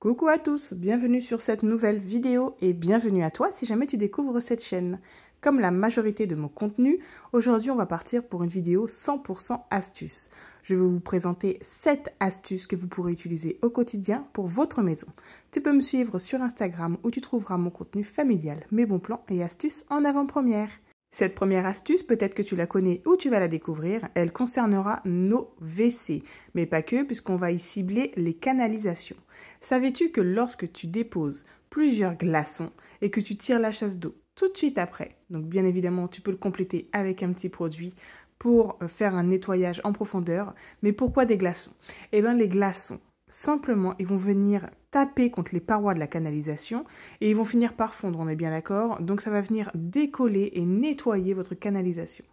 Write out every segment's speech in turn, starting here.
Coucou à tous, bienvenue sur cette nouvelle vidéo et bienvenue à toi si jamais tu découvres cette chaîne. Comme la majorité de mon contenu, aujourd'hui on va partir pour une vidéo 100% astuces. Je vais vous présenter 7 astuces que vous pourrez utiliser au quotidien pour votre maison. Tu peux me suivre sur Instagram où tu trouveras mon contenu familial, mes bons plans et astuces en avant-première. Cette première astuce, peut-être que tu la connais ou tu vas la découvrir, elle concernera nos WC, mais pas que puisqu'on va y cibler les canalisations. Savais-tu que lorsque tu déposes plusieurs glaçons et que tu tires la chasse d'eau tout de suite après, donc bien évidemment tu peux le compléter avec un petit produit pour faire un nettoyage en profondeur, mais pourquoi des glaçons? Eh bien les glaçons, simplement, ils vont venir taper contre les parois de la canalisation et ils vont finir par fondre, on est bien d'accord? Donc ça va venir décoller et nettoyer votre canalisation.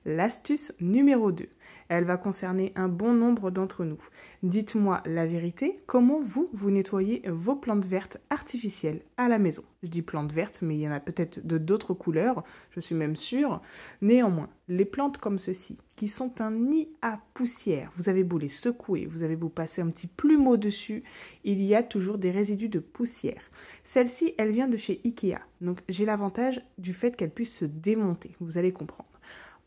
L'astuce numéro 2, elle va concerner un bon nombre d'entre nous. Dites-moi la vérité, comment vous nettoyez vos plantes vertes artificielles à la maison? Je dis plantes vertes, mais il y en a peut-être de d'autres couleurs, je suis même sûre. Néanmoins, les plantes comme ceci, qui sont un nid à poussière, vous avez beau les secouer, vous avez beau passer un petit plumeau dessus, il y a toujours des résidus de poussière. Celle-ci, elle vient de chez Ikea, donc j'ai l'avantage du fait qu'elle puisse se démonter, vous allez comprendre.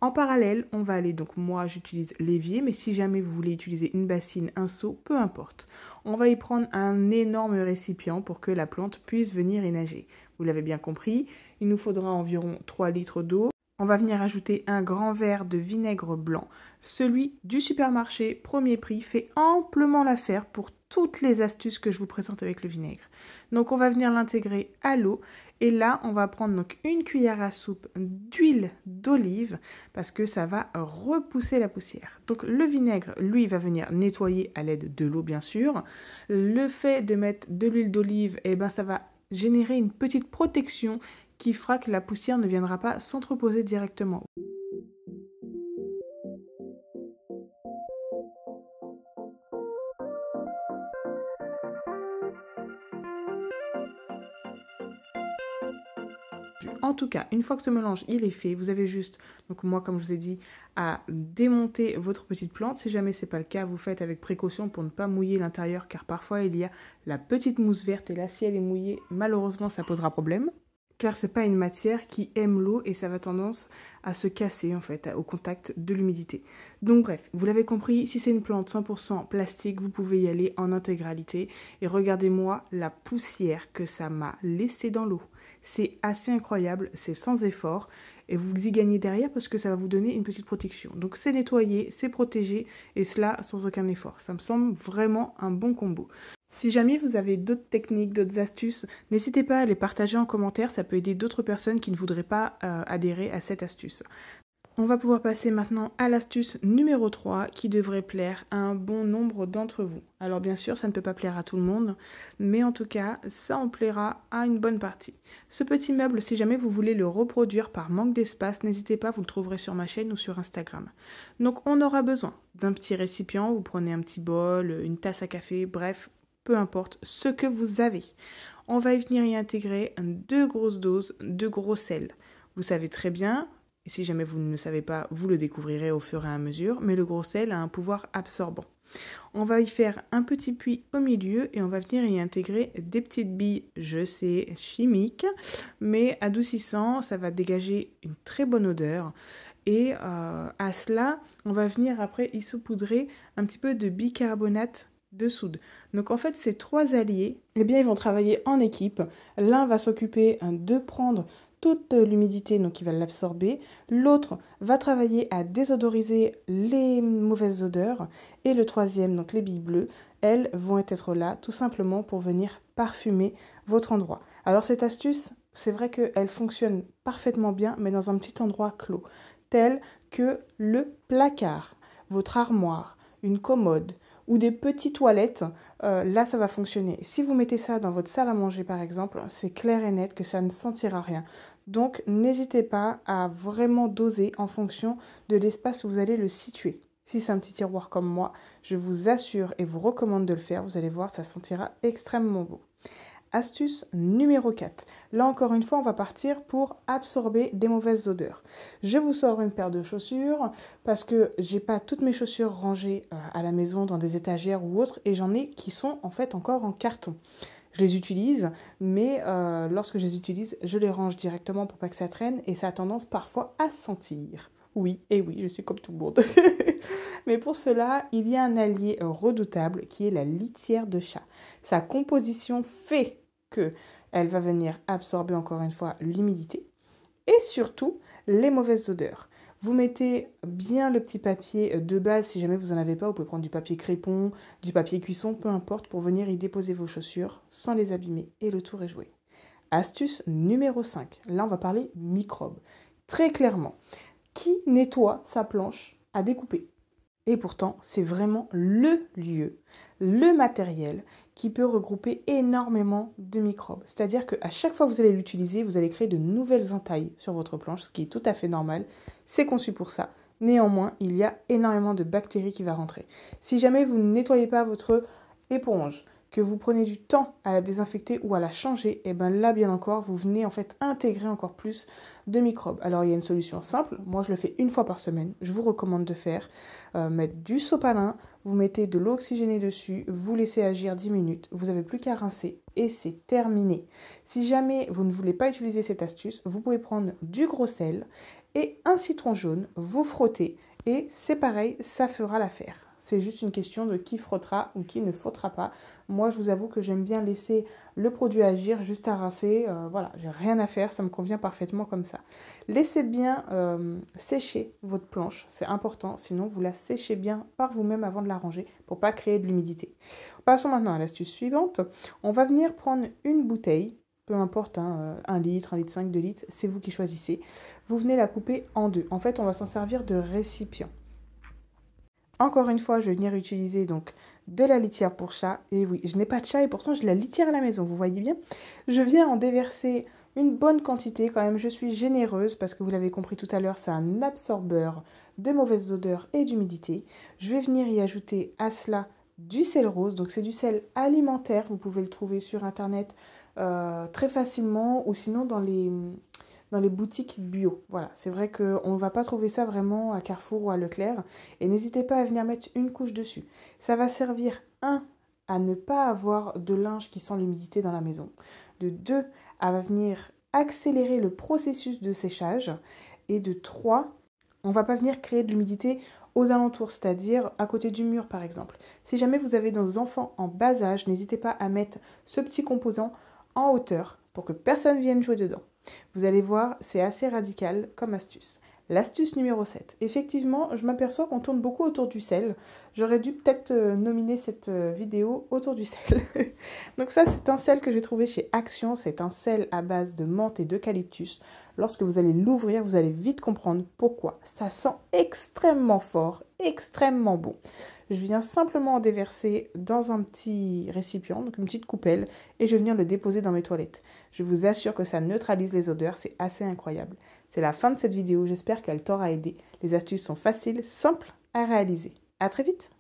En parallèle, on va aller, donc moi j'utilise l'évier, mais si jamais vous voulez utiliser une bassine, un seau, peu importe. On va y prendre un énorme récipient pour que la plante puisse venir y nager. Vous l'avez bien compris, il nous faudra environ 3 litres d'eau. On va venir ajouter un grand verre de vinaigre blanc. Celui du supermarché, premier prix, fait amplement l'affaire pour toutes les astuces que je vous présente avec le vinaigre. Donc on va venir l'intégrer à l'eau et là on va prendre donc une cuillère à soupe d'huile d'olive parce que ça va repousser la poussière. Donc le vinaigre, lui, va venir nettoyer à l'aide de l'eau bien sûr. Le fait de mettre de l'huile d'olive, eh ben, ça va générer une petite protection qui fera que la poussière ne viendra pas s'entreposer directement. En tout cas, une fois que ce mélange il est fait, vous avez juste, donc moi comme je vous ai dit, à démonter votre petite plante. Si jamais ce n'est pas le cas, vous faites avec précaution pour ne pas mouiller l'intérieur car parfois il y a la petite mousse verte et là si elle est mouillée, malheureusement ça posera problème. Car ce n'est pas une matière qui aime l'eau et ça va tendance à se casser en fait au contact de l'humidité. Donc bref, vous l'avez compris, si c'est une plante 100% plastique, vous pouvez y aller en intégralité. Et regardez-moi la poussière que ça m'a laissée dans l'eau. C'est assez incroyable, c'est sans effort et vous y gagnez derrière parce que ça va vous donner une petite protection. Donc c'est nettoyé, c'est protégé et cela sans aucun effort. Ça me semble vraiment un bon combo. Si jamais vous avez d'autres techniques, d'autres astuces, n'hésitez pas à les partager en commentaire, ça peut aider d'autres personnes qui ne voudraient pas adhérer à cette astuce. On va pouvoir passer maintenant à l'astuce numéro 3 qui devrait plaire à un bon nombre d'entre vous. Alors bien sûr, ça ne peut pas plaire à tout le monde, mais en tout cas, ça en plaira à une bonne partie. Ce petit meuble, si jamais vous voulez le reproduire par manque d'espace, n'hésitez pas, vous le trouverez sur ma chaîne ou sur Instagram. Donc on aura besoin d'un petit récipient, vous prenez un petit bol, une tasse à café, bref, peu importe ce que vous avez. On va y venir y intégrer 2 grosses doses de gros sel. Vous savez très bien, et si jamais vous ne le savez pas, vous le découvrirez au fur et à mesure, mais le gros sel a un pouvoir absorbant. On va y faire un petit puits au milieu et on va venir y intégrer des petites billes, je sais, chimiques, mais adoucissant, ça va dégager une très bonne odeur. Et à cela, on va venir après y saupoudrer un petit peu de bicarbonate de soude. Donc en fait, ces 3 alliés, eh bien, ils vont travailler en équipe. L'un va s'occuper de prendre toute l'humidité, donc il va l'absorber. L'autre va travailler à désodoriser les mauvaises odeurs. Et le troisième, donc les billes bleues, elles vont être là tout simplement pour venir parfumer votre endroit. Alors cette astuce, c'est vrai qu'elle fonctionne parfaitement bien, mais dans un petit endroit clos, tel que le placard, votre armoire, une commode, ou des petites toilettes, là ça va fonctionner. Si vous mettez ça dans votre salle à manger par exemple, c'est clair et net que ça ne sentira rien. Donc n'hésitez pas à vraiment doser en fonction de l'espace où vous allez le situer. Si c'est un petit tiroir comme moi, je vous assure et vous recommande de le faire, vous allez voir, ça sentira extrêmement bon. Astuce numéro 4. Là encore une fois, on va partir pour absorber des mauvaises odeurs. Je vous sors une paire de chaussures parce que j'ai pas toutes mes chaussures rangées à la maison dans des étagères ou autres et j'en ai qui sont en fait encore en carton. Je les utilise, mais lorsque je les utilise, je les range directement pour pas que ça traîne et ça a tendance parfois à sentir. Oui, et oui, je suis comme tout le monde. Mais pour cela, il y a un allié redoutable qui est la litière de chat. Sa composition fait qu'elle va venir absorber encore une fois l'humidité et surtout les mauvaises odeurs. Vous mettez bien le petit papier de base, si jamais vous n'en avez pas, vous pouvez prendre du papier crépon, du papier cuisson, peu importe, pour venir y déposer vos chaussures sans les abîmer et le tour est joué. Astuce numéro 5, là on va parler microbes. Très clairement, qui nettoie sa planche à découper? Et pourtant, c'est vraiment le lieu, le matériel qui peut regrouper énormément de microbes. C'est-à-dire qu'à chaque fois que vous allez l'utiliser, vous allez créer de nouvelles entailles sur votre planche, ce qui est tout à fait normal. C'est conçu pour ça. Néanmoins, il y a énormément de bactéries qui vont rentrer. Si jamais vous ne nettoyez pas votre éponge, que vous prenez du temps à la désinfecter ou à la changer, et bien là, bien encore, vous venez en fait intégrer encore plus de microbes. Alors, il y a une solution simple. Moi, je le fais une fois par semaine. Je vous recommande de faire. Mettre du sopalin, vous mettez de l'eau oxygénée dessus, vous laissez agir 10 minutes. Vous n'avez plus qu'à rincer et c'est terminé. Si jamais vous ne voulez pas utiliser cette astuce, vous pouvez prendre du gros sel et un citron jaune, vous frottez et c'est pareil, ça fera l'affaire. C'est juste une question de qui frottera ou qui ne frottera pas. Moi, je vous avoue que j'aime bien laisser le produit agir, juste à rincer. Voilà, j'ai rien à faire, ça me convient parfaitement comme ça. Laissez bien sécher votre planche, c'est important. Sinon, vous la séchez bien par vous-même avant de la ranger pour pas créer de l'humidité. Passons maintenant à l'astuce suivante. On va venir prendre une bouteille, peu importe, 1 litre, 1 litre 5, 2 litres, c'est vous qui choisissez. Vous venez la couper en deux. En fait, on va s'en servir de récipient. Encore une fois, je vais venir utiliser donc de la litière pour chat. Et oui, je n'ai pas de chat et pourtant j'ai de la litière à la maison, vous voyez bien. Je viens en déverser une bonne quantité quand même. Je suis généreuse parce que vous l'avez compris tout à l'heure, c'est un absorbeur de mauvaises odeurs et d'humidité. Je vais venir y ajouter à cela du sel rose. Donc c'est du sel alimentaire, vous pouvez le trouver sur internet très facilement ou sinon dans les boutiques bio. Voilà, c'est vrai qu'on ne va pas trouver ça vraiment à Carrefour ou à Leclerc. Et n'hésitez pas à venir mettre une couche dessus. Ça va servir, 1, à ne pas avoir de linge qui sent l'humidité dans la maison. De 2, à venir accélérer le processus de séchage. Et de 3, on ne va pas venir créer de l'humidité aux alentours, c'est-à-dire à côté du mur par exemple. Si jamais vous avez des enfants en bas âge, n'hésitez pas à mettre ce petit composant en hauteur pour que personne vienne jouer dedans. Vous allez voir, c'est assez radical comme astuce. L'astuce numéro 7. Effectivement, je m'aperçois qu'on tourne beaucoup autour du sel. J'aurais dû peut-être nominer cette vidéo autour du sel. Donc ça, c'est un sel que j'ai trouvé chez Action. C'est un sel à base de menthe et d'eucalyptus. Lorsque vous allez l'ouvrir, vous allez vite comprendre pourquoi. Ça sent extrêmement fort, extrêmement bon. Je viens simplement en déverser dans un petit récipient, donc une petite coupelle, et je viens le déposer dans mes toilettes. Je vous assure que ça neutralise les odeurs, c'est assez incroyable. C'est la fin de cette vidéo, j'espère qu'elle t'aura aidé. Les astuces sont faciles, simples à réaliser. À très vite!